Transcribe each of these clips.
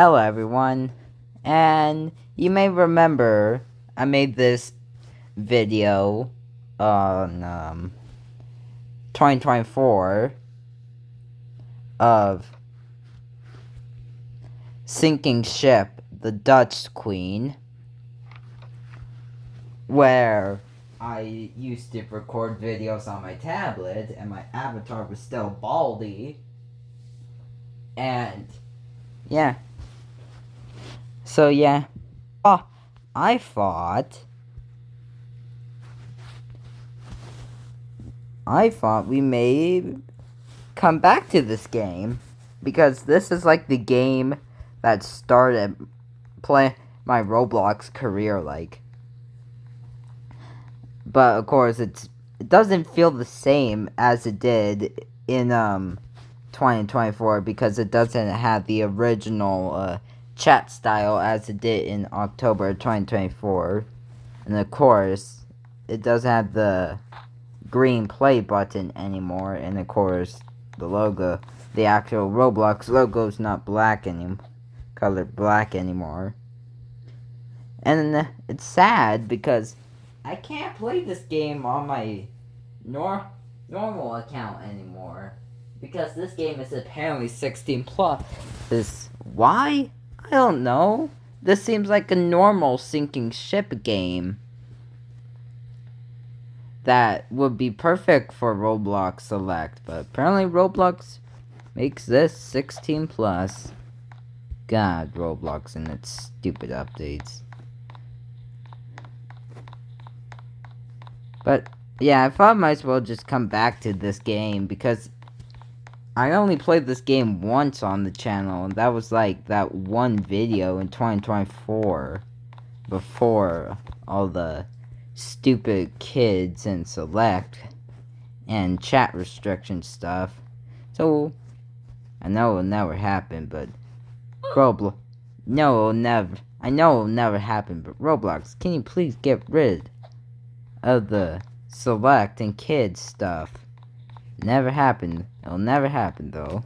Hello everyone, and you may remember I made this video on 2024 of sinking ship, the Dutch Queen, where I used to record videos on my tablet and my avatar was still Baldy, and yeah, so yeah, I thought we may come back to this game because this is like the game that started play my Roblox career but of course it doesn't feel the same as it did in 2024 because it doesn't have the original chat style as it did in October 2024, and of course it doesn't have the green play button anymore, and of course the actual Roblox logo is not colored black anymore. And it's sad because I can't play this game on my normal account anymore because this game is apparently 16 plus. Why? I don't know. This seems like a normal sinking ship game that would be perfect for Roblox Select, but apparently Roblox makes this 16 plus. God, Roblox and its stupid updates. But yeah, I thought I might as well just come back to this game because I only played this game once on the channel, and that was like that one video in 2024 before all the stupid kids and select and chat restriction stuff. So I know it'll never happen, but Roblox. No, it'll never. I know it'll never happen, but Roblox, can you please get rid of the select and kids stuff? Never happened. It'll never happen though.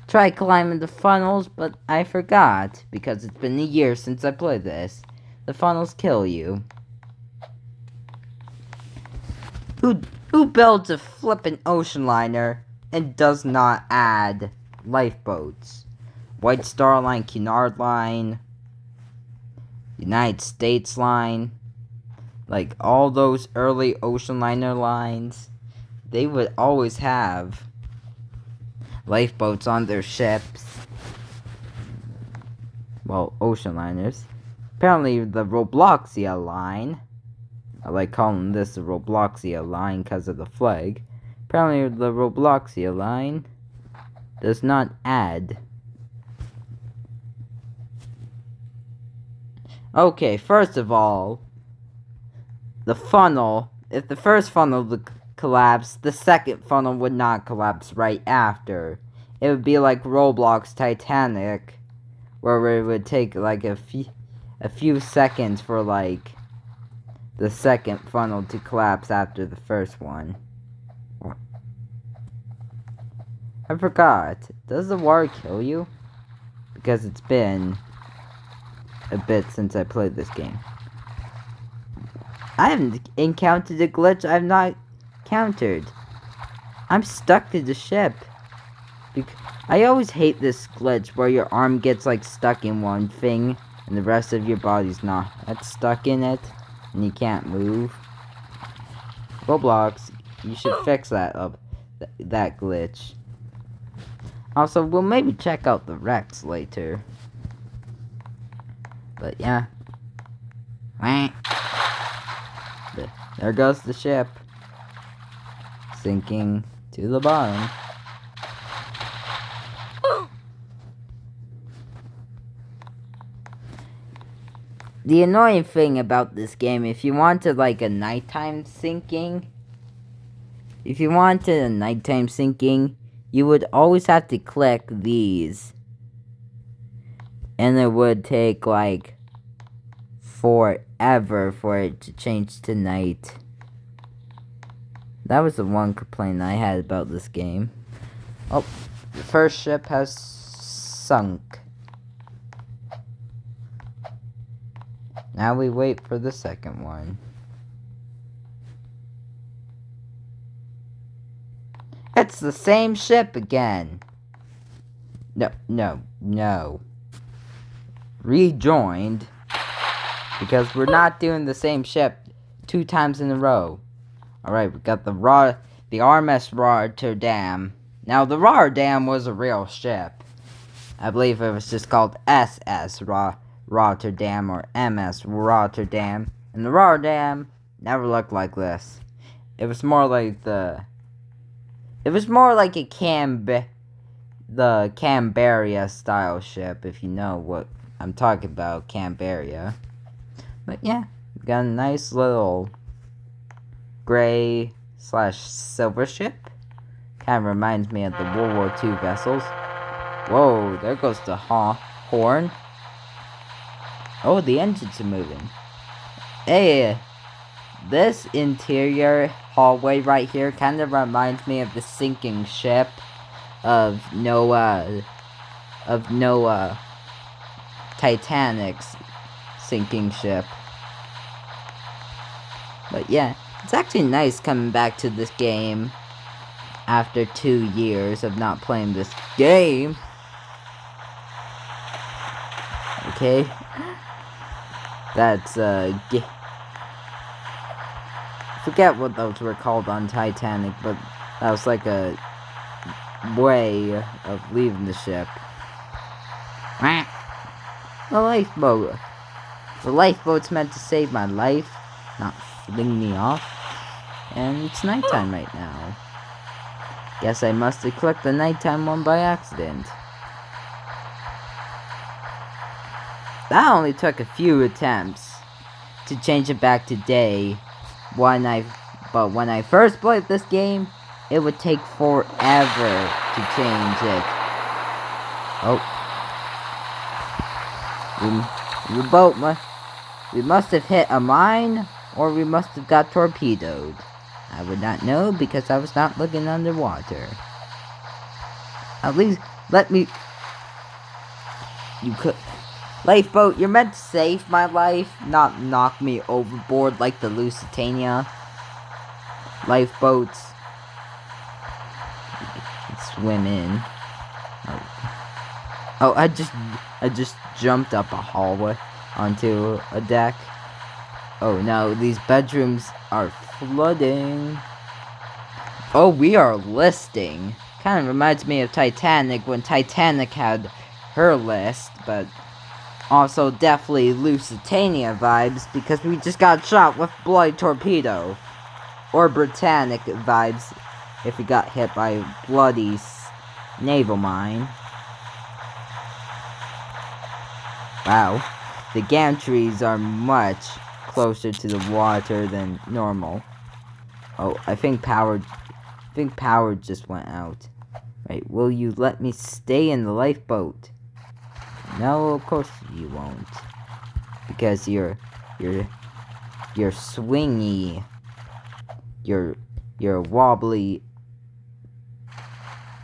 Try climbing the funnels, but I forgot because it's been a year since I played this. The funnels kill you. Who builds a flippin' ocean liner and does not add lifeboats? White Star Line, Cunard Line, United States Line, like all those early ocean liner lines, they would always have lifeboats on their ships. Well, ocean liners. Apparently the Robloxia line, I like calling this the Robloxia line because of the flag. Apparently the Robloxia line does not add. Okay, first of all, the funnel, if the first funnel would collapse, the second funnel would not collapse right after. It would be like Roblox Titanic, where it would take like a few seconds for like the second funnel to collapse after the first one. I forgot. Does the water kill you? Because it's been a bit since I played this game. I haven't encountered a glitch I've not countered. I'm stuck to the ship. I always hate this glitch where your arm gets like stuck in one thing and the rest of your body's not. That's stuck in it and you can't move. Roblox, you should fix that up. That glitch. Also, we'll maybe check out the wrecks later. But yeah. There goes the ship. Sinking to the bottom. The annoying thing about this game, if you wanted like a nighttime sinking, you would always have to click these. And it would take like forever for it to change to night. That was the one complaint I had about this game. Oh, the first ship has sunk. Now we wait for the second one. It's the same ship again. No. Rejoined. Because we're not doing the same ship 2 times in a row. Alright, we got the RMS Rotterdam. Now, the Rotterdam was a real ship. I believe it was just called SS Rotterdam or MS Rotterdam. And the Rotterdam never looked like this. It was more like the Canberra style ship, if you know what I'm talking about, Canberra. But yeah, we got a nice little gray/silver ship. Kind of reminds me of the World War II vessels. Whoa, there goes the horn. Oh, the engines are moving. Hey, this interior hallway right here kind of reminds me of the sinking ship of Noah Titanic's sinking ship. But yeah, it's actually nice coming back to this game after 2 years of not playing this game. Okay, that's forget what those were called on Titanic, but that was like a way of leaving the ship. The lifeboat. The lifeboat's meant to save my life, not fling me off. And it's nighttime right now. Guess I must have clicked the nighttime one by accident. That only took a few attempts to change it back to day. But when I first played this game, it would take forever to change it. Oh. We must have hit a mine, or we must have got torpedoed. I would not know because I was not looking underwater. At least, you could... Lifeboat, you're meant to save my life, not knock me overboard like the Lusitania. Lifeboats. Swim in. Oh, I just jumped up a hallway onto a deck. Oh no, these bedrooms are flooding. Oh, we are listing. Kind of reminds me of Titanic when Titanic had her list, but also definitely Lusitania vibes because we just got shot with bloody torpedo. Or Britannic vibes if we got hit by a bloody naval mine. Wow, the gantries are much closer to the water than normal. Oh, I think power just went out. Right, will you let me stay in the lifeboat? No, of course you won't. Because you're swingy. You're wobbly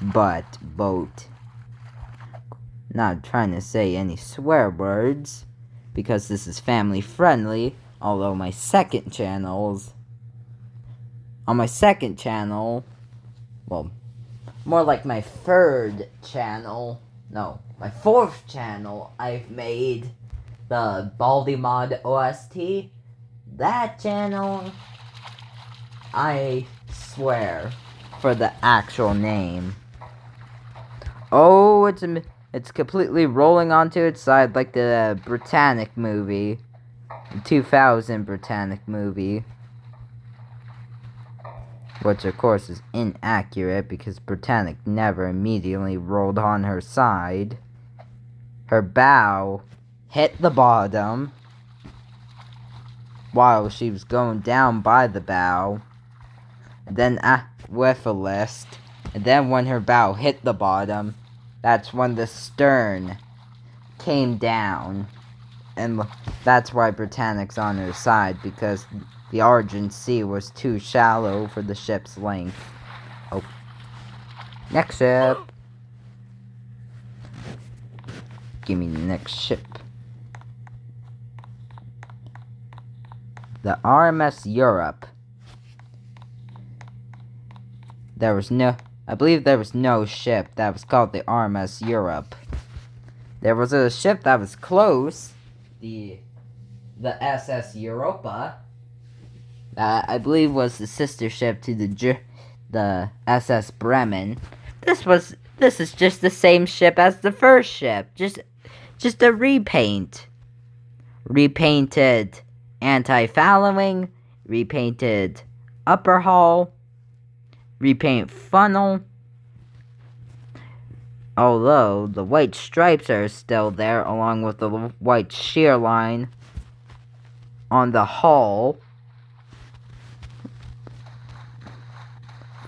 butt boat. Not trying to say any swear words because this is family friendly, although on my second channel, well, more like my third channel, no, my fourth channel, I've made the Baldi Mod OST. That channel, I swear, for the actual name. Oh, it's completely rolling onto its side like the Britannic movie. The 2000 Britannic movie. Which of course is inaccurate because Britannic never immediately rolled on her side. Her bow hit the bottom while she was going down by the bow. And then with a list. And then when her bow hit the bottom, that's when the stern came down. And that's why Britannic's on her side, because the Argent Sea was too shallow for the ship's length. Oh. Next ship. Give me the next ship. the RMS Europe. I believe there was no ship that was called the RMS Europe. There was a ship that was close, the SS Europa, that I believe was the sister ship to the SS Bremen. This is just the same ship as the first ship, just a repaint. Repainted anti-fouling, repainted upper hull, repaint funnel. Although the white stripes are still there along with the white shear line on the hull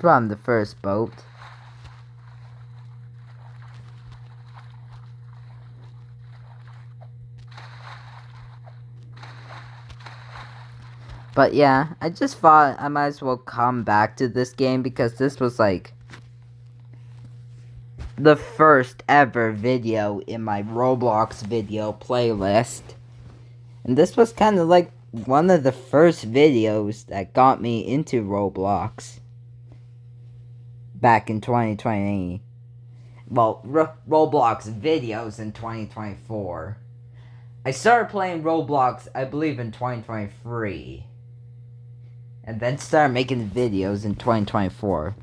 from the first boat. But yeah, I just thought I might as well come back to this game because this was like the first ever video in my Roblox video playlist. And this was kind of like one of the first videos that got me into Roblox back in 2020. Well, Roblox videos in 2024. I started playing Roblox, I believe, in 2023. And then started making videos in 2024. A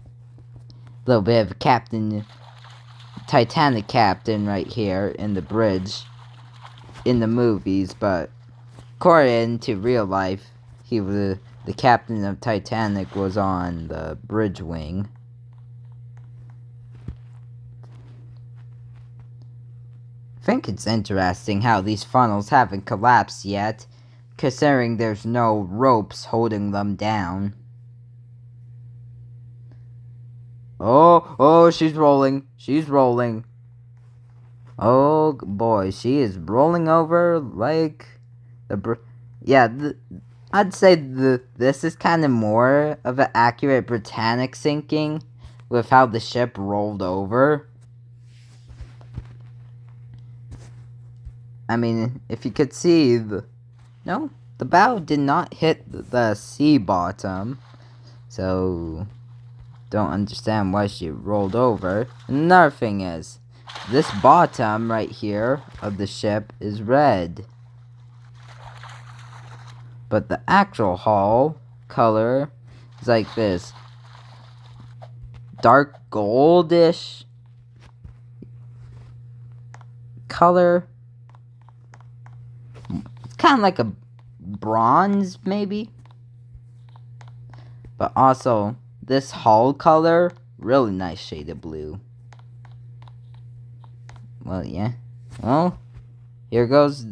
little bit of Titanic Captain right here in the bridge in the movies, but according to real life, he was the captain of Titanic was on the bridge wing. I think it's interesting how these funnels haven't collapsed yet, considering there's no ropes holding them down. Oh, she's rolling. She's rolling. Oh boy, she is rolling over like I'd say this is kind of more of an accurate Britannic sinking with how the ship rolled over. I mean, if you could see the bow did not hit the sea bottom, so don't understand why she rolled over. Another thing is, this bottom right here of the ship is red, but the actual hull color is like this dark goldish color. It's kind of like a bronze, maybe. But also, this hull color, really nice shade of blue. Well, yeah. Well, here goes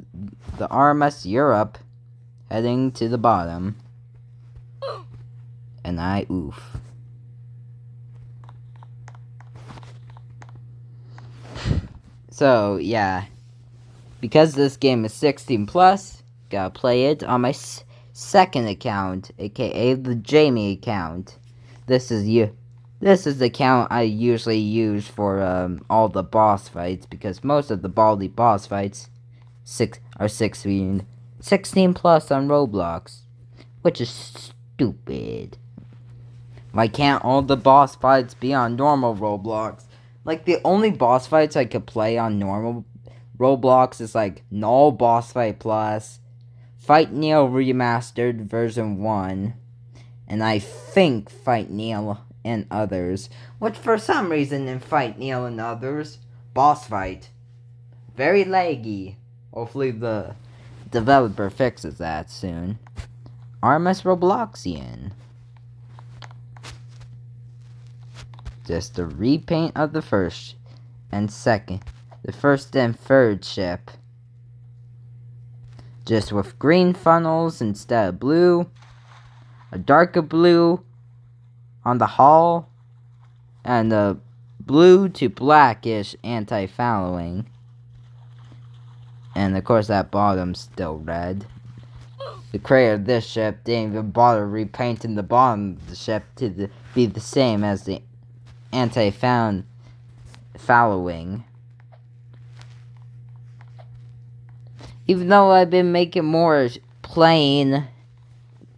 the RMS Europe heading to the bottom. And I oof. So, yeah. Because this game is 16 plus, gotta play it on my second account, aka the Jamie account. This is the account I usually use for all the boss fights, because most of the Baldi boss fights are 16 plus on Roblox, which is stupid. Why can't all the boss fights be on normal Roblox? Like, the only boss fights I could play on normal Roblox is like Null Boss Fight Plus, Fight Neil Remastered version 1, and I think Fight Neil and Others, which for some reason in Fight Neil and Others, boss fight, very laggy. Hopefully the developer fixes that soon. RMS Robloxian. Just a repaint of the first and third ship. Just with green funnels instead of blue. A darker blue on the hull. And a blue to blackish anti-fouling. And of course that bottom's still red. The creator of this ship didn't even bother repainting the bottom of the ship to be the same as the anti-fouling. Even though I've been making more plain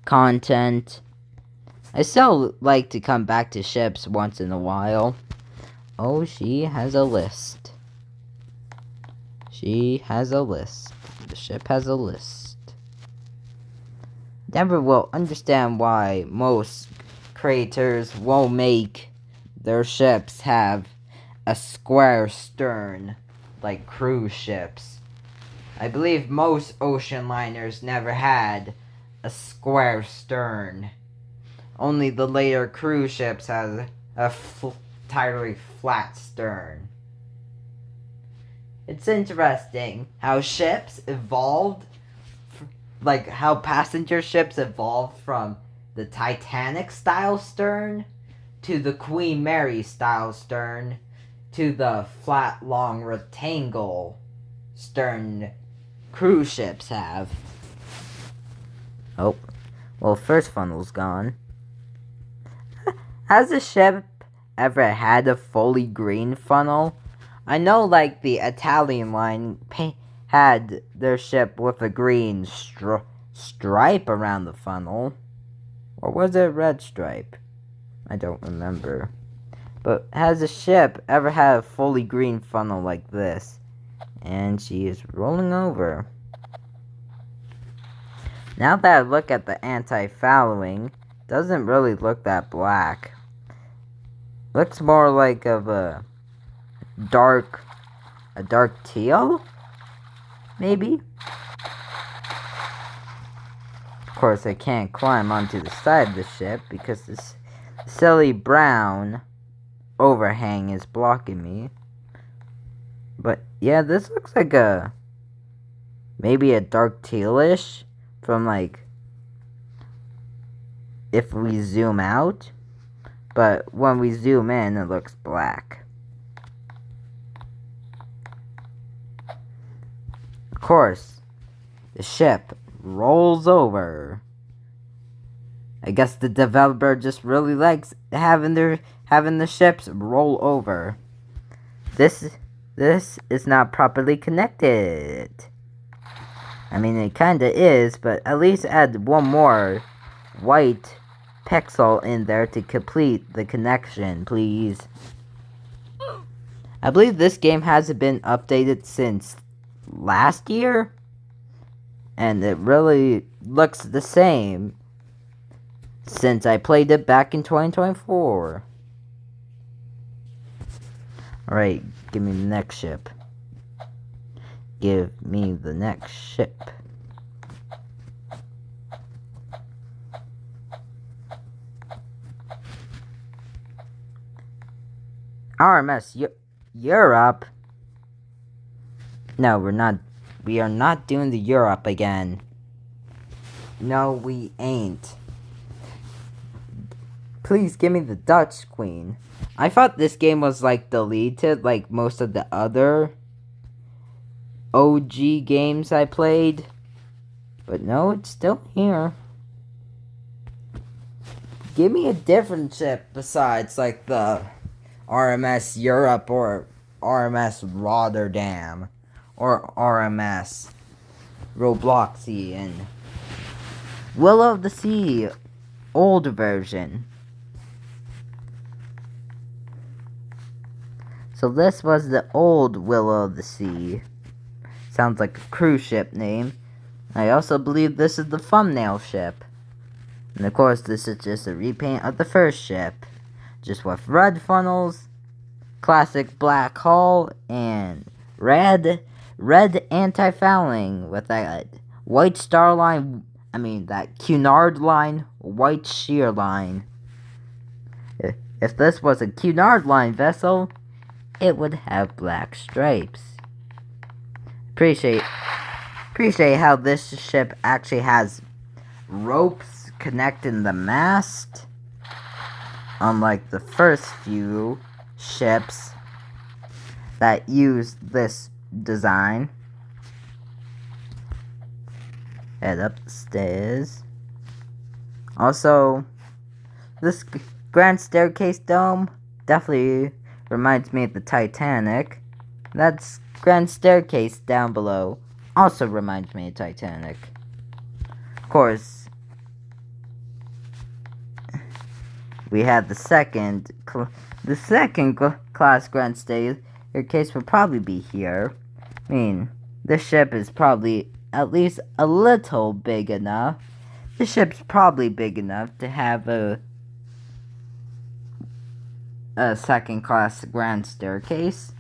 content. I still like to come back to ships once in a while. Oh, she has a list. She has a list. The ship has a list. Never will understand why most creators won't make their ships have a square stern like cruise ships. I believe most ocean liners never had a square stern. Only the later cruise ships had a entirely flat stern. It's interesting how ships evolved, like how passenger ships evolved from the Titanic style stern to the Queen Mary style stern to the flat long rectangle stern cruise ships have. Oh, well, first funnel's gone. Has a ship ever had a fully green funnel? I know, like, the Italian line had their ship with a green stripe around the funnel. Or was it a red stripe? I don't remember. But has a ship ever had a fully green funnel like this? And she is rolling over. Now that I look at the anti-fouling, doesn't really look that black. Looks more like of a dark teal? Maybe? Of course, I can't climb onto the side of the ship because this silly brown overhang is blocking me. But yeah, this looks like maybe a dark tealish from, like, if we zoom out. But when we zoom in, it looks black. Of course, the ship rolls over. I guess the developer just really likes having the ships roll over. This is not properly connected. I mean, it kinda is, but at least add one more white pixel in there to complete the connection, please. I believe this game hasn't been updated since last year, and it really looks the same since I played it back in 2024. Alright, give me the next ship. Give me the next ship. RMS Europe? No, we're not. We are not doing the Europe again. No, we ain't. Please give me the Dutch Queen. I thought this game was, like, deleted like most of the other OG games I played. But no, it's still here. Give me a different ship besides, like, the RMS Europe or RMS Rotterdam or RMS Robloxy and Willow of the Sea old version. So this was the old Willow of the Sea. Sounds like a cruise ship name. I also believe this is the thumbnail ship. And of course this is just a repaint of the first ship. Just with red funnels, classic black hull, and red anti-fouling with that white star line, that Cunard line, white sheer line. If this was a Cunard line vessel, it would have black stripes. Appreciate how this ship actually has ropes connecting the mast. Unlike the first few ships that used this design. Head up the stairs. Also, this grand staircase dome definitely reminds me of the Titanic. That grand staircase down below also reminds me of Titanic. Of course, we had the second class Grand Staircase would probably be here. I mean, this ship is probably at least a little big enough. The ship's probably big enough to have a second class Grand Staircase.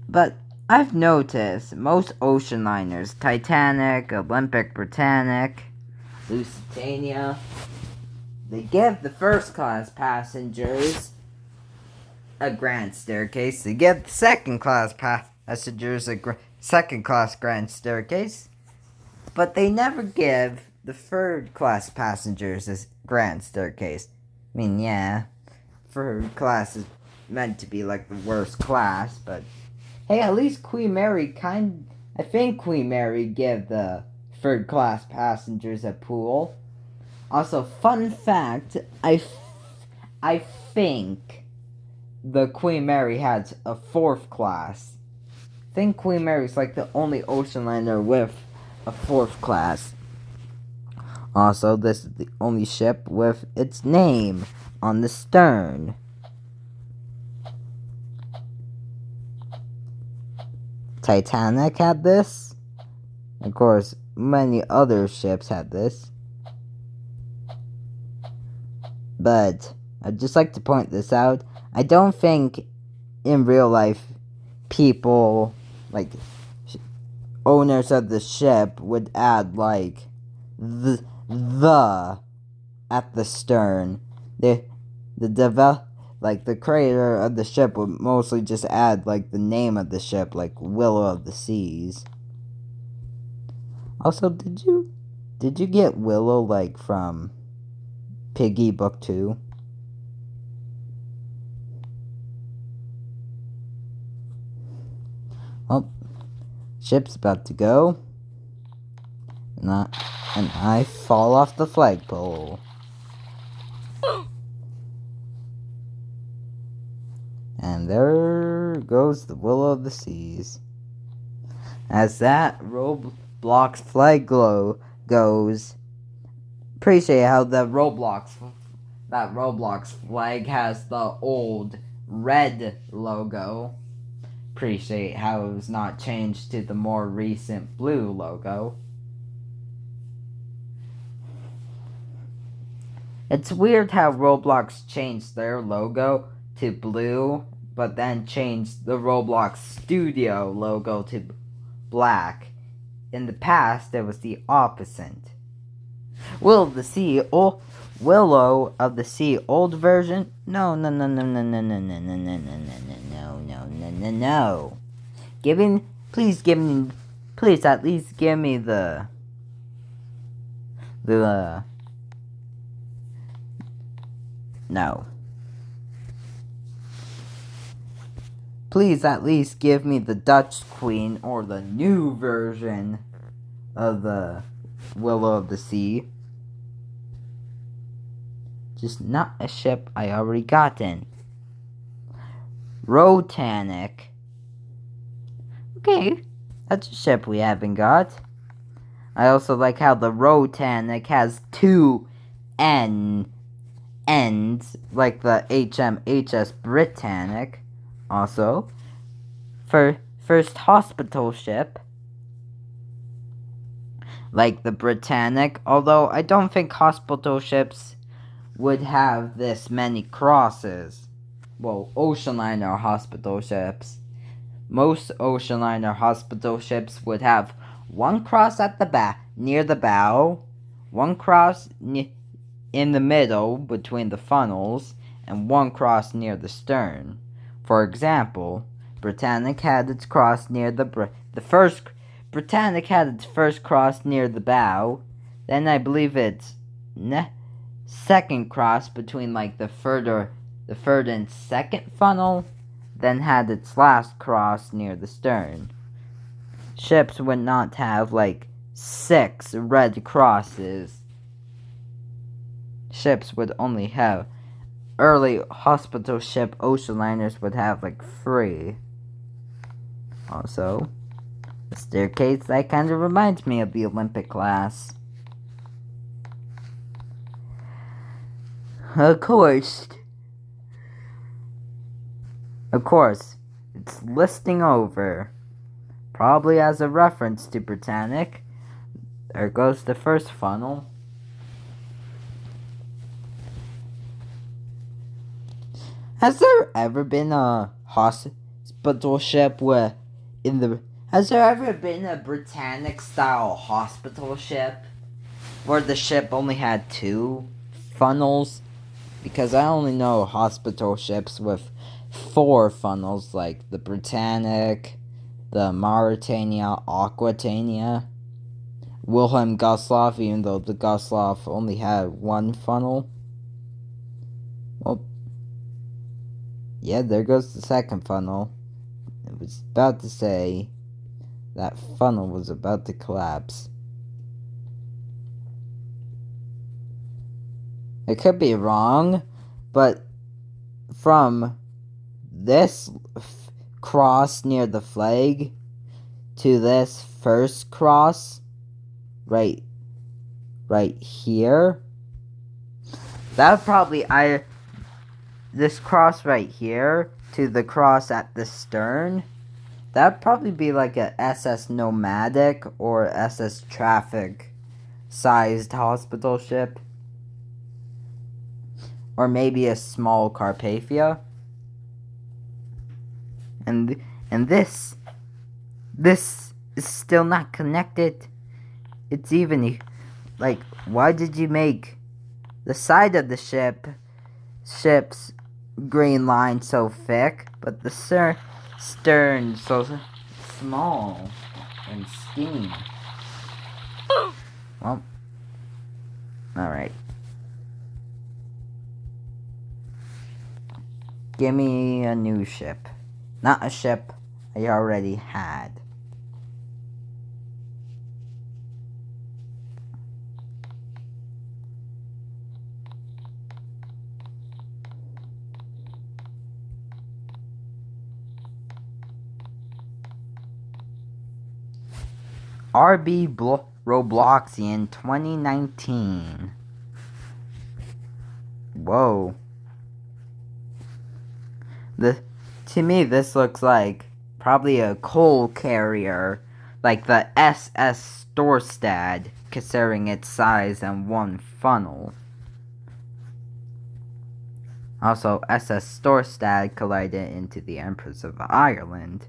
But I've noticed most ocean liners, Titanic, Olympic, Britannic, Lusitania, they give the first class passengers a Grand Staircase. They give the second class passengers a second class Grand Staircase. But they never give the third class passengers a Grand Staircase. I mean, yeah, third class is meant to be like the worst class, but hey, at least Queen Mary I think Queen Mary gave the third class passengers a pool. Also, fun fact, I think the Queen Mary has a fourth class. I think Queen Mary's like the only ocean liner with a fourth class. Also, this is the only ship with its name on the stern. Titanic had this. Of course, many other ships had this. But I'd just like to point this out. I don't think in real life people, like owners of the ship, would add like the at the stern. The creator of the ship would mostly just add like the name of the ship, like Willow of the Seas. Also, did you get Willow like from Piggy Book 2? Oh, ship's about to go. And I fall off the flagpole. And there goes the Willow of the Seas. As that Roblox flag goes, appreciate how the Roblox flag has the old red logo. Appreciate how it was not changed to the more recent blue logo. It's weird how Roblox changed their logo to blue, but then changed the Roblox Studio logo to black. In the past, it was the opposite. Willow of the Sea, Willow of the Sea, old version? No. Please at least give me the no. Please at least give me the Dutch Queen or the new version of the Willow of the Sea. Just not a ship I already gotten. Rotanic. Okay, that's a ship we haven't got. I also like how the Rotanic has two ends, like the HMHS Britannic. Also, for first hospital ship, like the Britannic, although I don't think hospital ships would have this many crosses. Well, ocean liner hospital ships. Most ocean liner hospital ships would have one cross at the near the bow, one cross in the middle between the funnels, and one cross near the stern. For example, Britannic had its cross near Britannic had its first cross near the bow, then I believe its second cross between like the third and second funnel, then had its last cross near the stern. Ships would not have like 6 red crosses. Ships would only have early hospital ship ocean liners would have like 3. Also, the staircase, that kind of reminds me of the Olympic class. Of course. Of course, it's listing over. Probably as a reference to Britannic. There goes the first funnel. Has there ever been a hospital ship Has there ever been a Britannic style hospital ship where the ship only had 2 funnels? Because I only know hospital ships with 4 funnels, like the Britannic, the Mauretania, Aquitania, Wilhelm Gustloff, even though the Gustloff only had 1 funnel. Well, yeah, there goes the second funnel. I was about to say that funnel was about to collapse. It could be wrong, but from this cross near the flag to this first cross right here, that would probably this cross right here to the cross at the stern, that'd probably be like a SS Nomadic or SS Traffic sized hospital ship. Or maybe a small Carpathia. And this is still not connected. It's even like, why did you make the side of the ship's green line so thick, but the stern so small and skinny? Well, alright. Give me a new ship. Not a ship I already had. RB Robloxian 2019. Whoa. To me, this looks like probably a coal carrier, like the SS Storstad, considering its size and 1 funnel. Also, SS Storstad collided into the Empress of Ireland.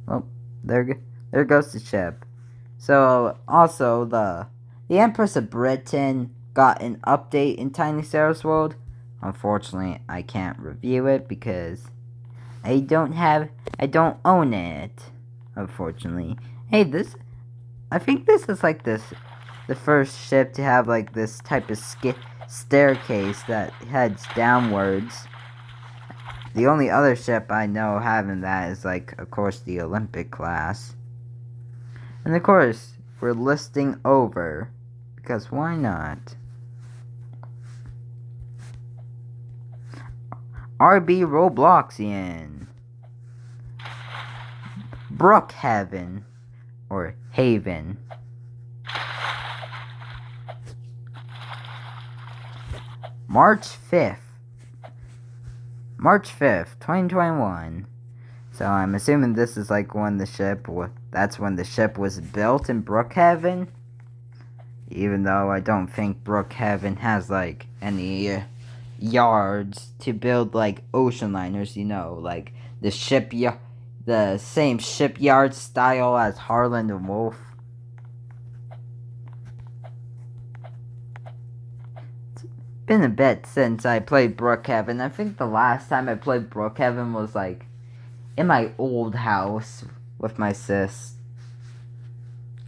Well, there goes the ship. So, also, the Empress of Britain got an update in Tiny Sarah's World. Unfortunately, I can't review it because I don't own it. Unfortunately. Hey, I think this is like the first ship to have like this type of staircase that heads downwards. The only other ship I know having that is like, of course, the Olympic class. And of course, we're listing over, because why not? RB Robloxian. Brookhaven. Or Haven. March 5th, 2021. So I'm assuming this is like when that's when the ship was built in Brookhaven. Even though I don't think Brookhaven has like any yards to build like ocean liners, like the same shipyard style as Harland and Wolff. It's been a bit since I played Brookhaven. I think the last time I played Brookhaven was like in my old house with my sis.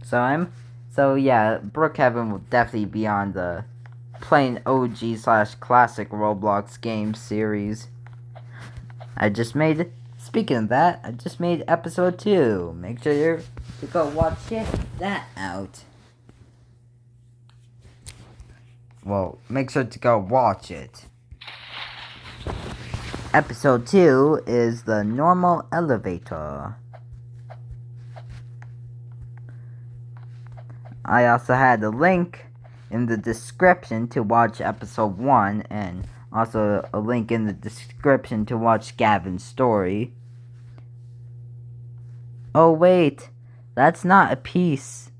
So yeah, Brookhaven will definitely be on the plain OG/classic Roblox game series. Speaking of that, I just made episode 2. Make sure to go watch that out. Well, make sure to go watch it. Episode 2 is the normal elevator. I also had a link in the description to watch episode 1, and also a link in the description to watch Gavin's story. Oh wait, that's not a piece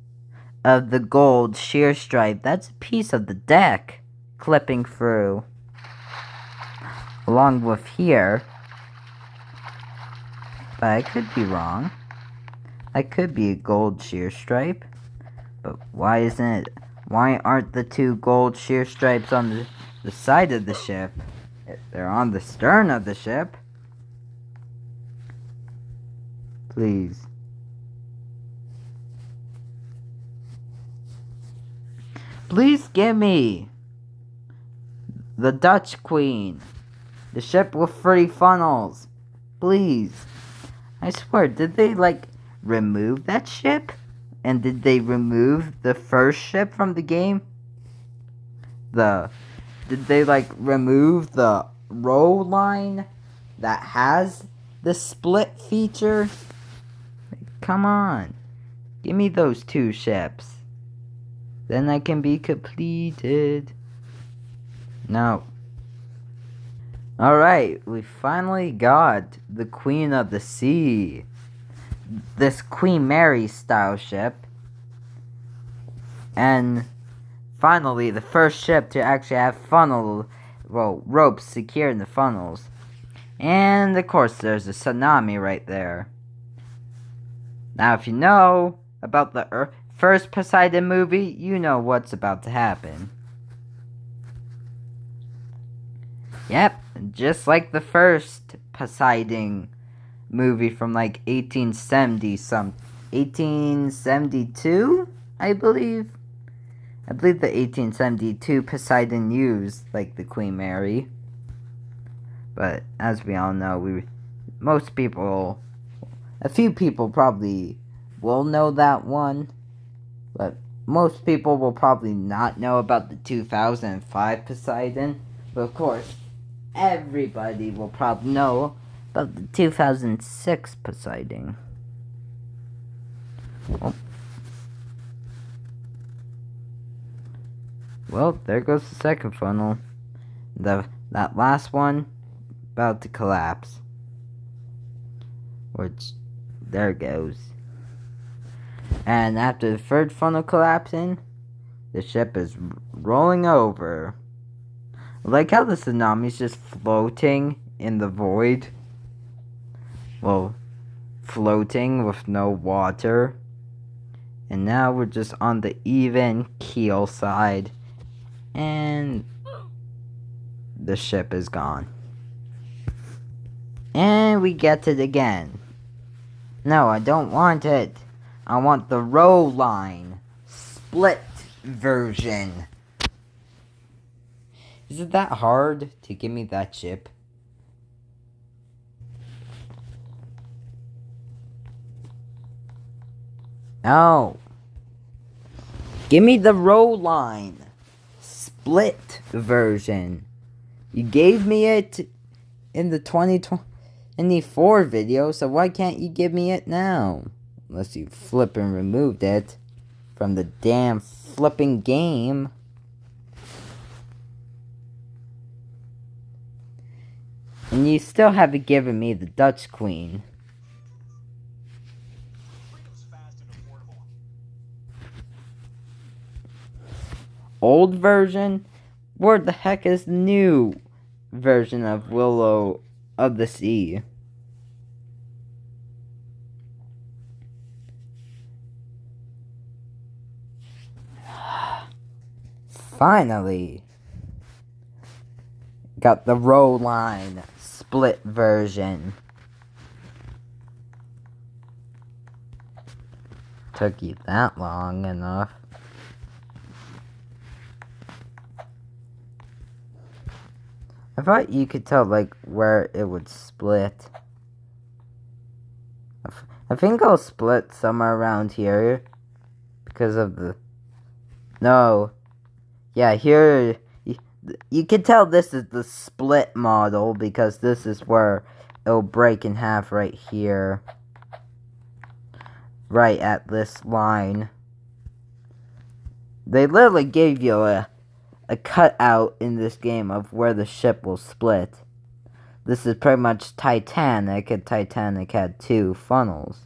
of the gold sheer stripe, that's a piece of the deck clipping through. Along with here. But I could be wrong. That could be a gold sheer stripe. But why aren't the 2 gold sheer stripes on the side of the ship? They're on the stern of the ship. Please. Please give me the Dutch Queen. The ship with 3 funnels. Please. I swear, did they, remove that ship? And did they remove the first ship from the game? Did they, remove the row line that has the split feature? Come on. Give me those 2 ships. Then I can be completed. No. Alright, we finally got the Queen of the Sea. This Queen Mary style ship. And finally, the first ship to actually have ropes secured in the funnels. And of course, there's a tsunami right there. Now, if you know about the first Poseidon movie, you know what's about to happen. Yep, just like the first Poseidon movie from 1872, I believe. I believe the 1872 Poseidon used the Queen Mary. But as we all know, a few people probably will know that one, but most people will probably not know about the 2005 Poseidon. But of course, everybody will probably know about the 2006 Poseidon. Well, there goes the second funnel. That last one about to collapse. Which, there it goes. And after the third funnel collapsing, the ship is rolling over. Like how the tsunami's just floating in the void. Well, floating with no water. And now we're just on the even keel side. And the ship is gone. And we get it again. No, I don't want it. I want the row line split version. Is it that hard to give me that ship? No. Give me the row line split version. You gave me it in the 2024 video, so why can't you give me it now? Unless you flippin' removed it from the damn flipping game. And you still haven't given me the Dutch Queen. Old version? Where the heck is the new version of Willow of the Sea? Finally, got the row line split version. Took you that long enough. I thought you could tell, where it would split. I think I'll split somewhere around here. Because of the... No. Yeah, here... You can tell this is the split model. Because this is where it'll break in half right here. Right at this line. They literally gave you a cutout in this game of where the ship will split. This is pretty much Titanic, and Titanic had 2 funnels.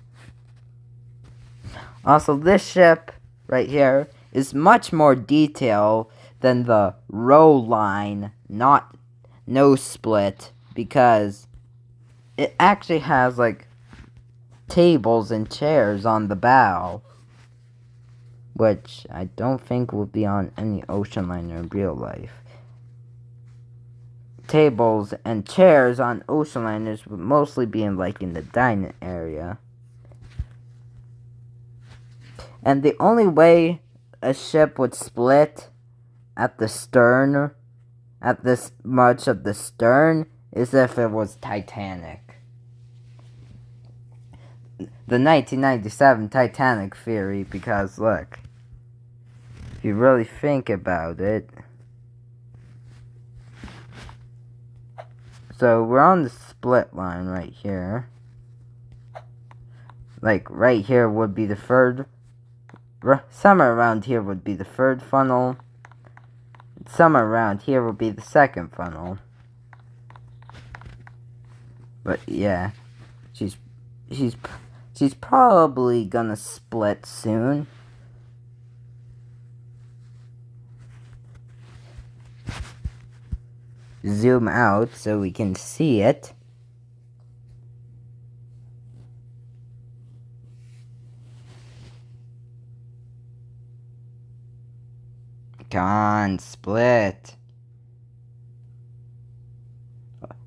Also, this ship right here is much more detailed than the row line, no split, because it actually has like tables and chairs on the bow, which I don't think will be on any ocean liner in real life. Tables and chairs on ocean liners would mostly be in the dining area. And the only way a ship would split at the stern, at this much of the stern, is if it was Titanic. The 1997 Titanic theory, because look, if you really think about it, so we're on the split line right here. Like right here would be the third, somewhere around here would be the third funnel. Somewhere around here would be the second funnel. But yeah, she's probably gonna split soon. Zoom out so we can see it. Come on, split.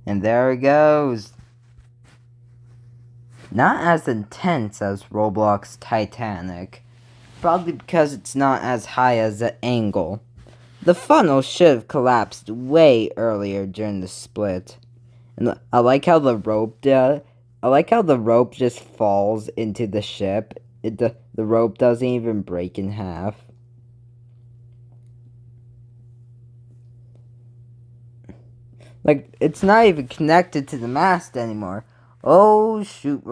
And there it goes. Not as intense as Roblox Titanic, probably because it's not as high as the angle. The funnel should have collapsed way earlier during the split. And I like how the rope just falls into the ship. The rope doesn't even break in half. Like, it's not even connected to the mast anymore. Oh shoot,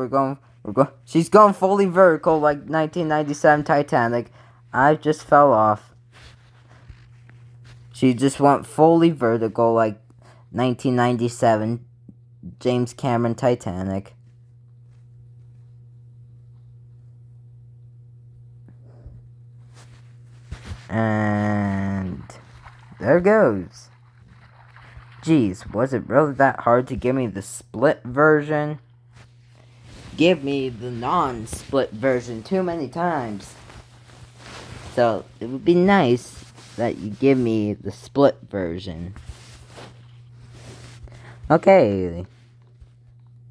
she's going fully vertical like 1997 Titanic. I just fell off. She just went fully vertical like 1997 James Cameron Titanic. And there goes. Geez, was it really that hard to give me the split version? Give me the non-split version too many times. So, it would be nice that you give me the split version. Okay.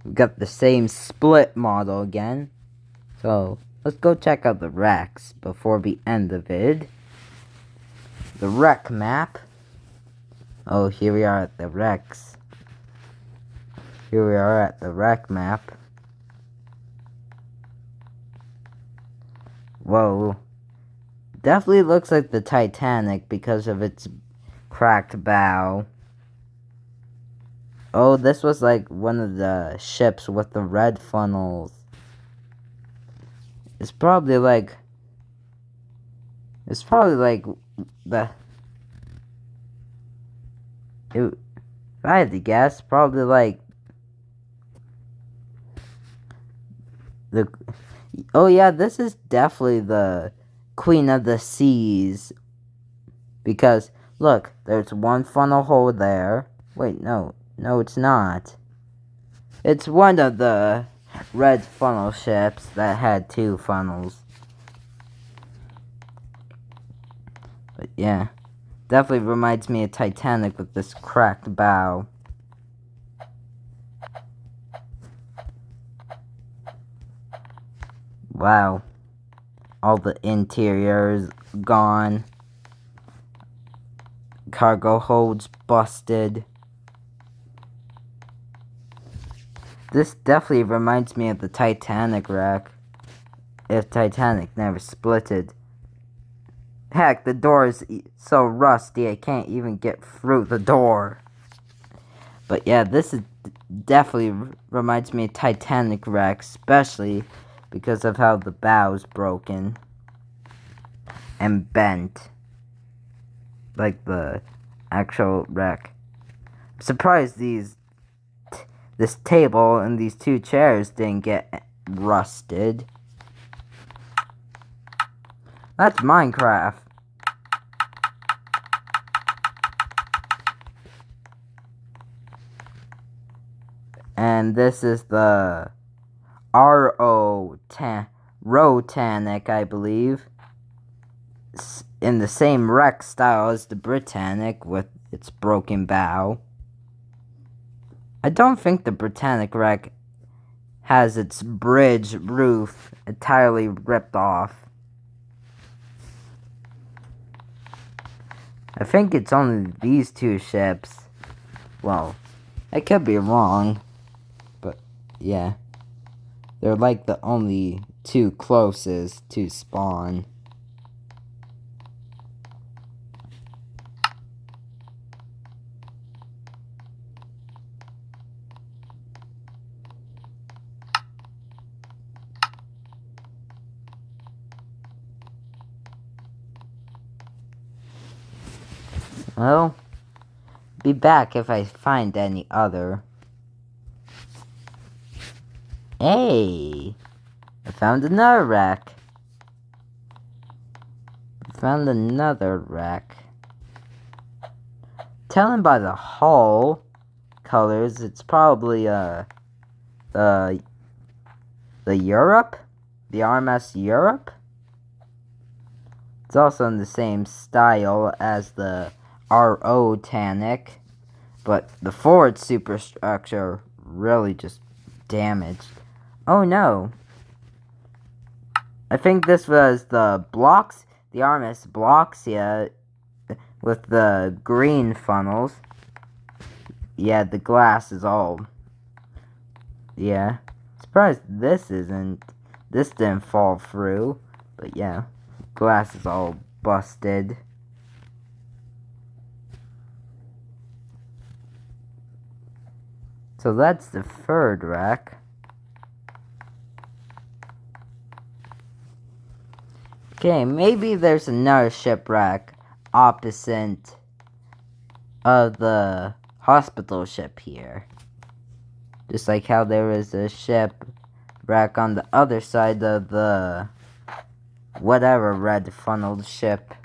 We got the same split model again. So, let's go check out the wrecks before we end the vid. The wreck map. Oh, here we are at the wrecks. Here we are at the wreck map. Whoa. Definitely looks like the Titanic because of its cracked bow. Oh, this was like one of the ships with the red funnels. It's probably like the... If I had to guess, probably like the... Oh yeah, this is definitely the Queen of the Seas. Because, look, there's one funnel hole there. Wait, no, it's not. It's one of the red funnel ships that had 2 funnels. But yeah. Definitely reminds me of Titanic with this cracked bow. Wow. All the interiors gone. Cargo holds busted. This definitely reminds me of the Titanic wreck. If Titanic never splitted. Heck, the door is so rusty I can't even get through the door. But yeah, this is definitely reminds me of Titanic wreck, especially because of how the bow's broken and bent. like the actual wreck. I'm surprised this table and these 2 chairs didn't get rusted. That's Minecraft. And this is the Rotanic, I believe. In the same wreck style as the Britannic with its broken bow. I don't think the Britannic wreck has its bridge roof entirely ripped off. I think it's only these 2 ships. Well, I could be wrong, but yeah. They're like the only 2 closest to spawn. Well, be back if I find any other. Hey! I found another wreck. Telling by the hull colors, it's probably the Europe? The RMS Europe? It's also in the same style as the Rotanic, but the forward superstructure really just damaged. Oh no. I think this was the RMS Bloxia with the green funnels. Yeah, the glass is all... Yeah. Surprised this didn't fall through. But yeah, glass is all busted. So that's the 3rd wreck. Okay, maybe there's another shipwreck opposite of the hospital ship here. Just like how there was a shipwreck on the other side of the whatever red funneled ship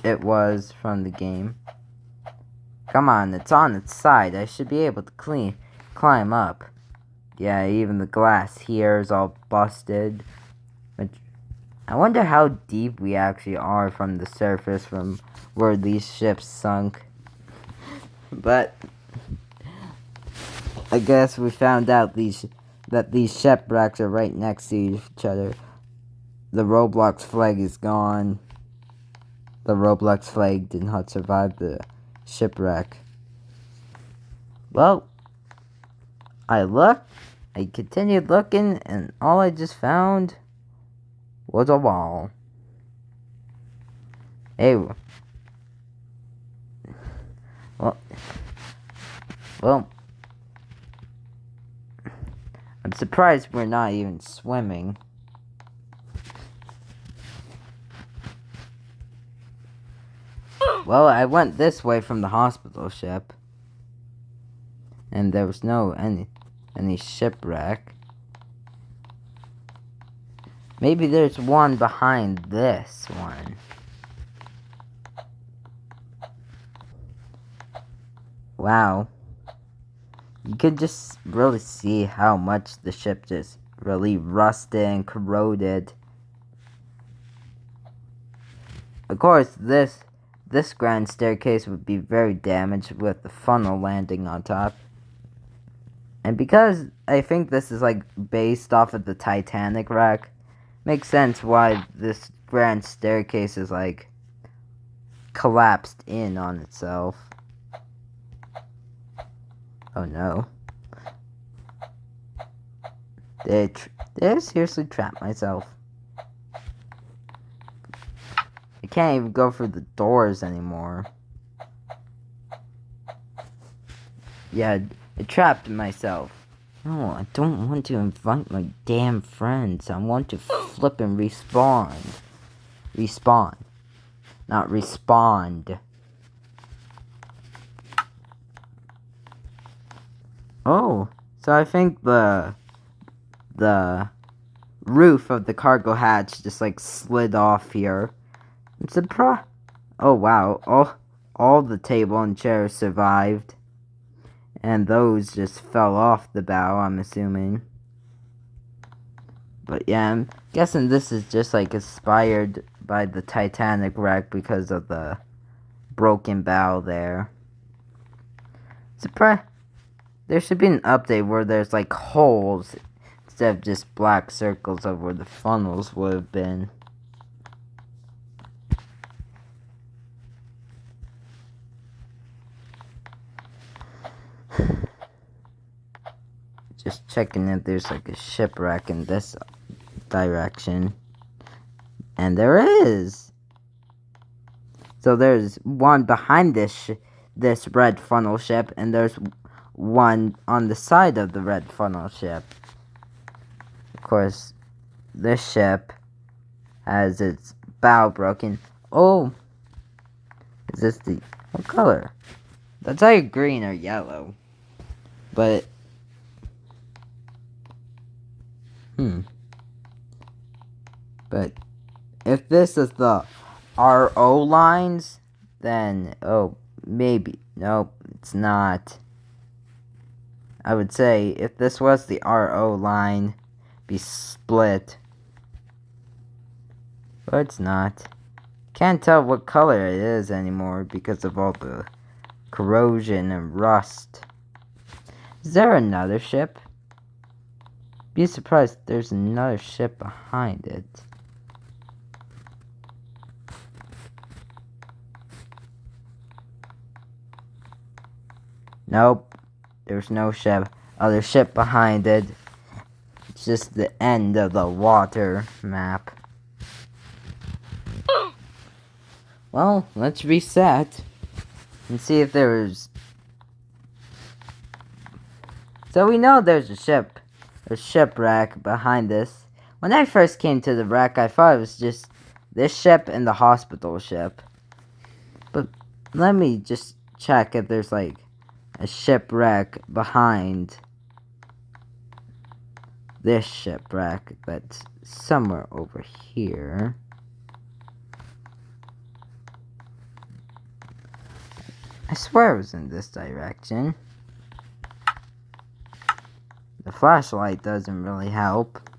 it was from the game. Come on, it's on its side. I should be able to climb up. Yeah, even the glass here is all busted. I wonder how deep we actually are from the surface from where these ships sunk. But I guess we found out that these shipwrecks are right next to each other. The Roblox flag is gone. The Roblox flag did not survive the shipwreck. Well, I continued looking, and all I just found was a wall. Hey, well, I'm surprised we're not even swimming. Well, I went this way from the hospital ship, and there was any shipwreck. Maybe there's one behind this one. Wow. You could just really see how much the ship just really rusted and corroded. Of course, this grand staircase would be very damaged with the funnel landing on top. And because I think this is like based off of the Titanic wreck, makes sense why this grand staircase is like collapsed in on itself. Oh no. Did I seriously trap myself? I can't even go through the doors anymore. Yeah, I trapped myself. No, I don't want to invite my damn friends. I want to flip and respawn. not respond. Oh, so I think the roof of the cargo hatch just like slid off here. I'm surprised. Oh wow, all the table and chairs survived. And those just fell off the bow, I'm assuming. But yeah, I'm guessing this is just like inspired by the Titanic wreck because of the broken bow there. Surprise! There should be an update where there's like holes instead of just black circles of where the funnels would have been. Just checking if there's like a shipwreck in this direction. And there is! So there's one behind this red funnel ship, and there's one on the side of the red funnel ship. Of course, this ship has its bow broken. Oh! Is this the... what color? That's either green or yellow. But... But if this is the RO lines, then... oh, maybe. Nope, it's not. I would say if this was the RO line, be split. But it's not. Can't tell what color it is anymore because of all the corrosion and rust. Is there another ship? Be surprised if there's another ship behind it. Nope. There's no other ship behind it. It's just the end of the water map. Well, let's reset and see if there's... so we know there's a shipwreck behind this. When I first came to the wreck, I thought it was just this ship and the hospital ship. But let me just check if there's like a shipwreck behind this shipwreck that's somewhere over here. I swear it was in this direction. The flashlight doesn't really help.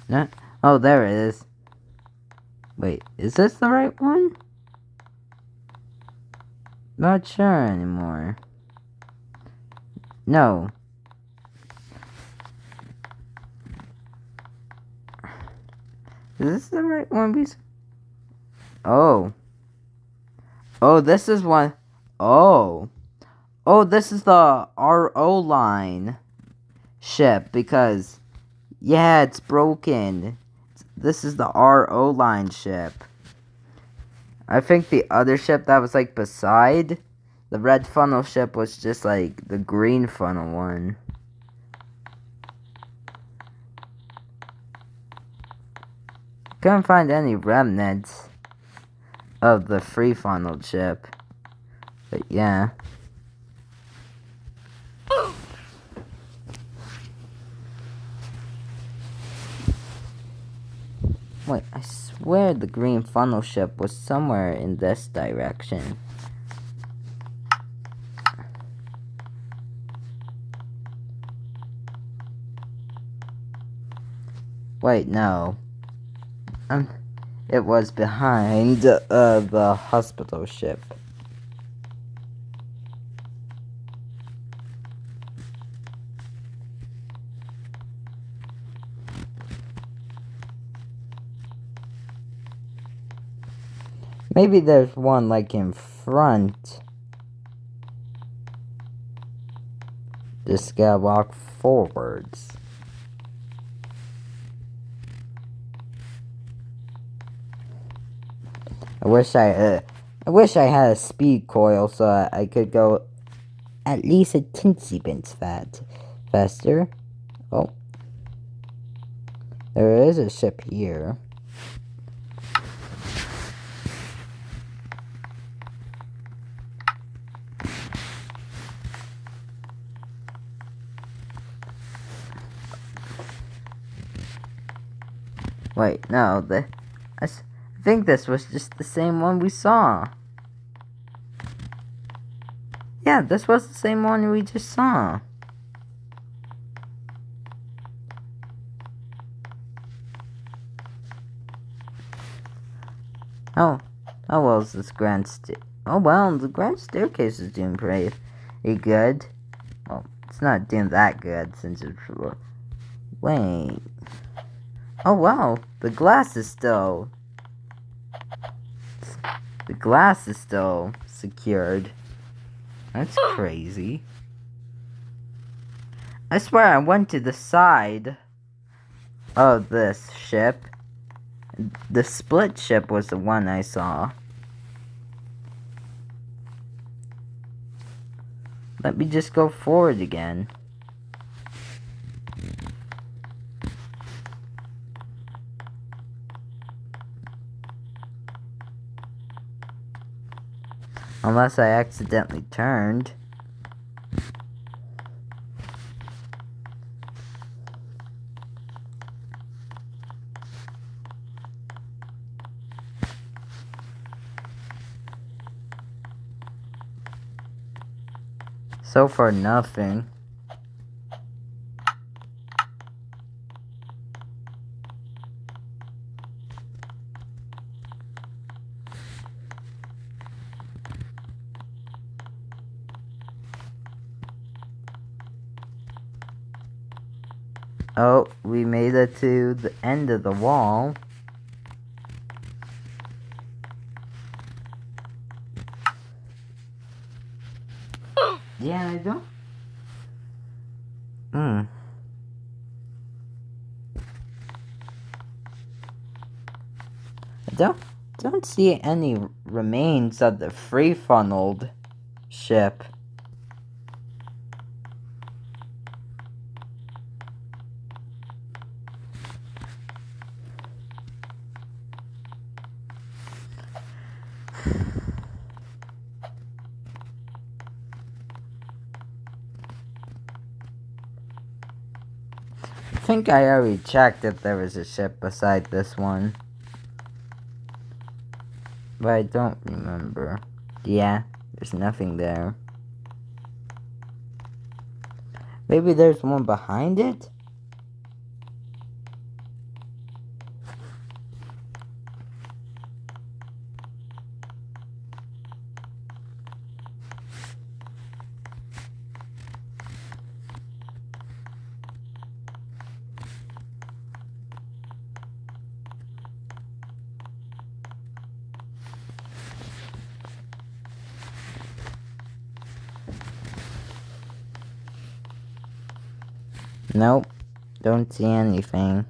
No. Oh, there it is. Wait, is this the right one? Not sure anymore. No. Is this the right one? Oh. Oh, this is one. Oh. Oh, this is the RO line ship because, yeah, it's broken. This is the RO line ship. I think the other ship that was like beside the red funnel ship was just like the green funnel one. Couldn't find any remnants of the free funneled ship. But yeah. Wait, I swear the green funnel ship was somewhere in this direction. Wait, no. It was behind the hospital ship. Maybe there's one like in front. Just gotta walk forwards. I wish I had a speed coil so I could go at least a teensy bit faster. Oh. There is a ship here. Wait, no, I think this was just the same one we saw. Yeah, this was the same one we just saw. Oh well, this the grand staircase is doing pretty good. Well, it's not doing that good since it's... Wait. Oh wow, the glass is still secured. That's crazy. I swear I went to the side of this ship. The split ship was the one I saw. Let me just go forward again. Unless I accidentally turned. So far, nothing. Oh, we made it to the end of the wall. Yeah, I don't... I don't see any remains of the free-funneled ship. I think I already checked if there was a ship beside this one. But I don't remember. Yeah, there's nothing there. Maybe there's one behind it? Nope, don't see anything.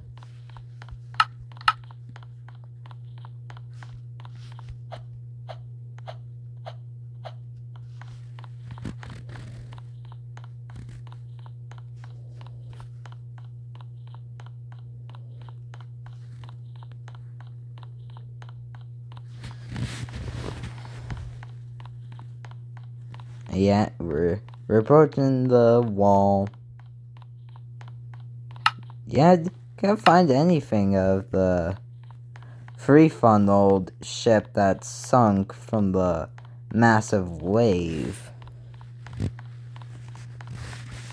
Yeah, we're approaching the wall. Yeah, can't find anything of the free-funneled ship that sunk from the massive wave.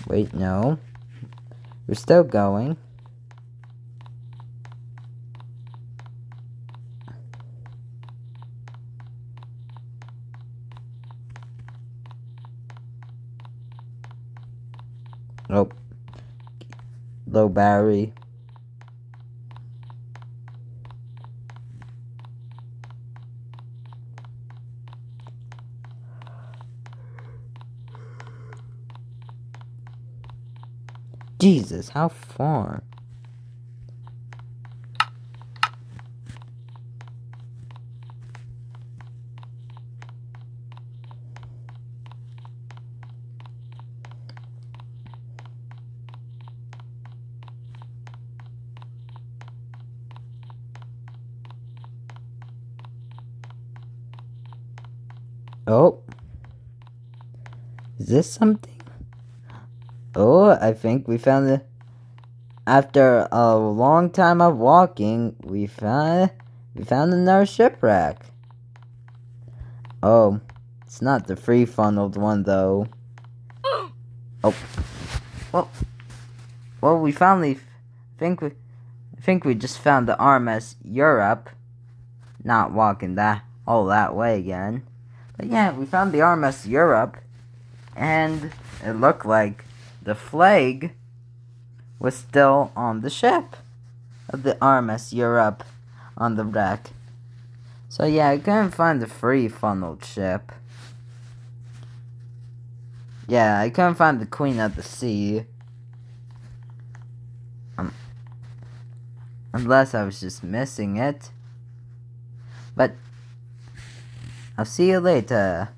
Wait, no. We're still going. Nope. Low battery. Jesus, how far? Oh, is this something? Oh, I think we found it. After a long time of walking, we found another shipwreck. Oh, it's not the free funneled one though. Oh, well, we finally think we just found the RMS Europe. Not walking all that way again, but yeah, we found the RMS Europe, and it looked like the flag was still on the ship of the RMS Europe on the wreck. So yeah, I couldn't find the free funneled ship. Yeah, I couldn't find the Queen of the Sea. Unless I was just missing it. But I'll see you later.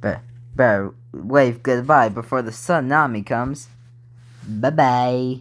Better wave goodbye before the tsunami comes. Bye-bye.